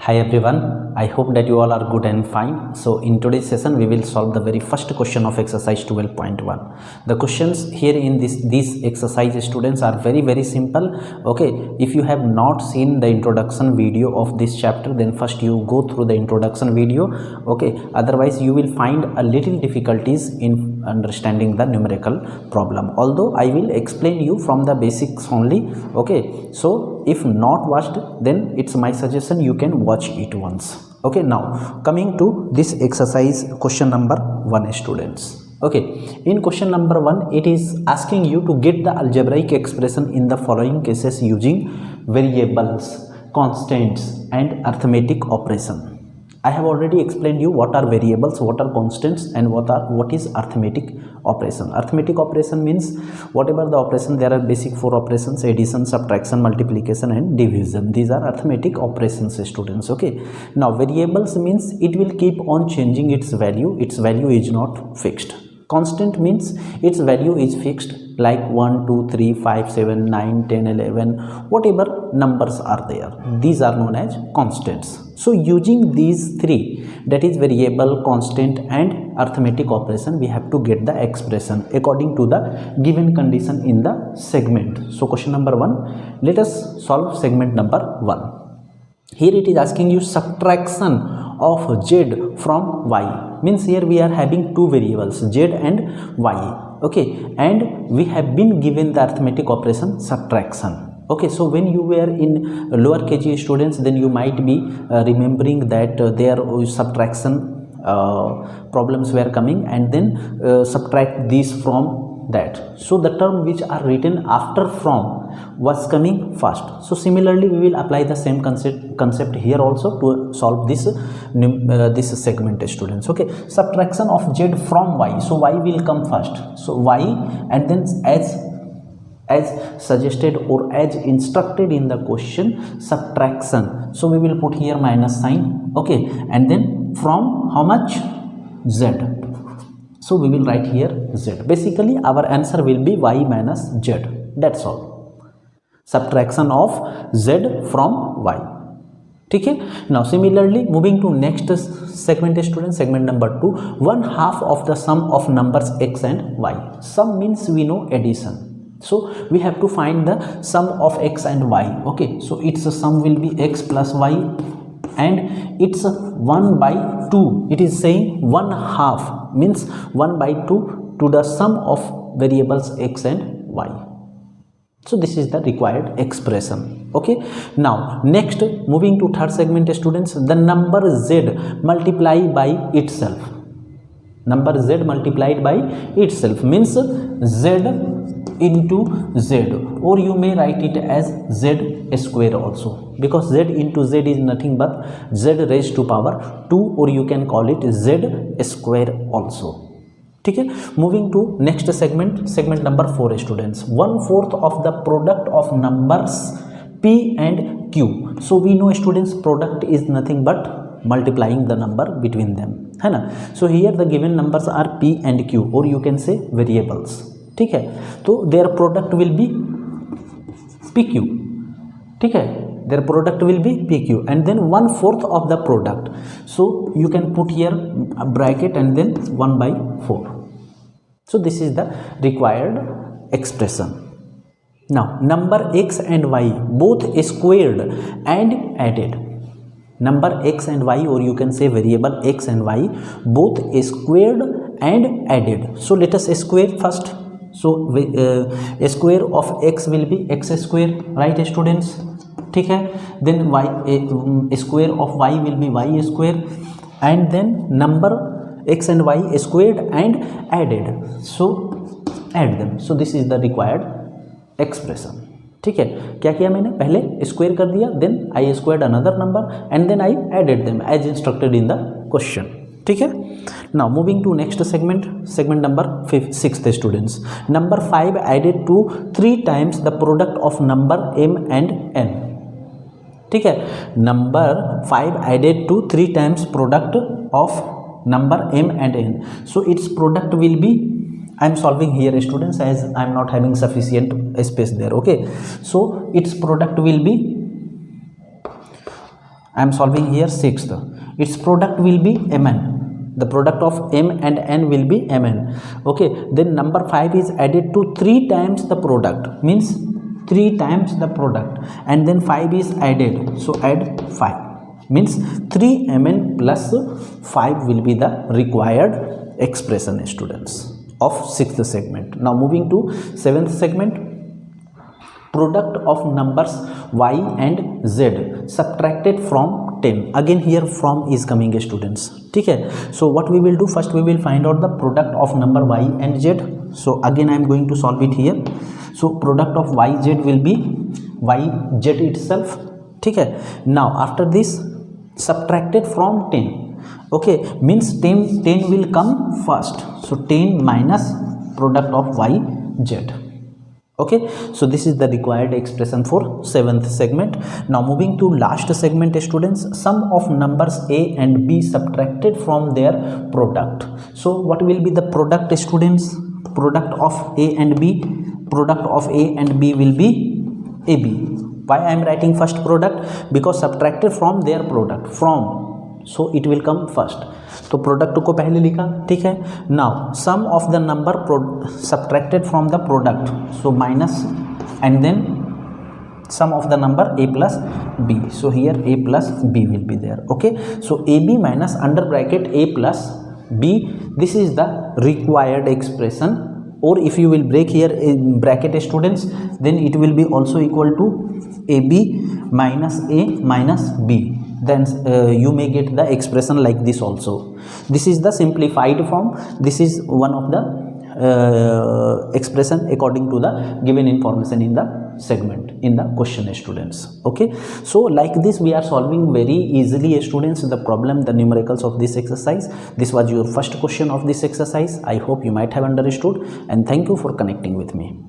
Hi everyone, I hope that you all are good and fine. So in today's session we will solve the very first question of exercise 12.1. The questions here in these exercise students are very simple. Okay, if you have not seen the introduction video of this chapter, then first you go through the introduction video. Okay, otherwise you will find a little difficulties in understanding the numerical problem, although I will explain you from the basics only. Okay, so if not watched, then it's my suggestion you can watch it once. Okay, now coming to this exercise question number 1 students. Okay, in question number 1 it is asking you to get the algebraic expression in the following cases using variables, constants and arithmetic operation. I have already explained you what are variables, what are constants and what is arithmetic operation. Arithmetic operation means whatever the operation, there are basic 4 operations: addition, subtraction, multiplication and division. These are arithmetic operations students. Okay, now variables means it will keep on changing its value is not fixed. Constant means its value is fixed, like 1 2 3 5 7 9 10 11, whatever numbers are there, these are known as constants. So using these three, that is variable, constant and arithmetic operation, we have to get the expression according to the given condition in the segment. So question number 1, let us solve segment number 1. Here it is asking you subtraction of z from y. Means here we are having two variables, z and y. Okay, and we have been given the arithmetic operation subtraction. Okay, so when you were in lower KG students, then you might be remembering that there subtraction problems were coming, and then subtract these from that. So the term which are written after from was coming first. So similarly we will apply the same concept here also to solve this this segment students. Okay, subtraction of z from y. So y will come first. So y, and then as suggested or as instructed in the question, subtraction. So we will put here minus sign. Okay, and then from how much? Z. So we will write here z. Basically our answer will be y minus z. That's all. Subtraction of z from y. Okay. Now similarly moving to next segment students, segment number 2, 1/2 of the sum of numbers x and y. Sum means we know addition. So we have to find the sum of x and y. Okay, so its sum will be x plus y, and it's 1/2. It is saying 1/2 means 1/2 to the sum of variables x and y. So this is the required expression. Okay, now next moving to third segment students, the number z multiplied by itself. Number z multiplied by itself means z into z, or you may write it as z square also, because z into z is nothing but z raised to power 2, or you can call it z square also. Okay, moving to next segment number 4 students, 1/4 of the product of numbers p and q. So we know students product is nothing but multiplying the number between them, है ना. So here the given numbers are p and q, or you can say variables. ठीक है, तो their product will be pq. ठीक है, their product will be pq, and then 1/4 of the product. So you can put here a bracket and then 1/4. So this is the required expression. Now number x and y both squared and added. Number x and y, or you can say variable x and y, both squared and added. So let us square first. So a square of x will be x square, right students? ठीक है, then y a square of y will be y square, and then number x and y squared and added. So add them. So this is the required expression. ठीक है, क्या किया मैंने? पहले square कर दिया, then I squared another number and then I added them as instructed in the question. ठीक है, now moving to next segment number 6 students, number 5 added to 3 times the product of number m and n. ठीक है, number 5 added to 3 times product of number m and n. So its product will be, I am solving here students as I am not having sufficient space there. Okay, so its product will be I am solving here sixth. Its product will be mn. The product of m and n will be mn. Okay, then number 5 is added to 3 times the product, means 3 times the product, and then 5 is added, so add 5, means 3 mn plus 5 will be the required expression, students, of 6th segment. Now moving to 7th segment, product of numbers y and z subtracted from 10. Again here from is coming, students. ठीक है, so what we will do, first we will find out the product of number y and z. So again I am going to solve it here. So product of y z will be y z itself. ठीक है, now after this subtracted from 10. Okay, means 10 will come first, so 10 minus product of y z. Okay, so this is the required expression for 7th segment. Now moving to last segment, students, sum of numbers a and b subtracted from their product. So what will be the product, students? Product of a and b, product of a and b will be ab. Why I am writing first product? Because subtracted from their product, from, so it will come first, तो product को पहले लिखा. ठीक है, now sum of the number subtracted from the product, so minus and then sum of the number a plus b, so here a plus b will be there. Okay, so ab minus under bracket a plus b, this is the required expression, or if you will break here in bracket, students, then it will be also equal to ab minus a minus b. Then you may get the expression like this also. This is the simplified form. This is one of the expression according to the given information in the segment, in the question, students. Okay, so like this we are solving very easily, students, the problem, the numericals of this exercise. This was your first question of this exercise. I hope you might have understood, and thank you for connecting with me.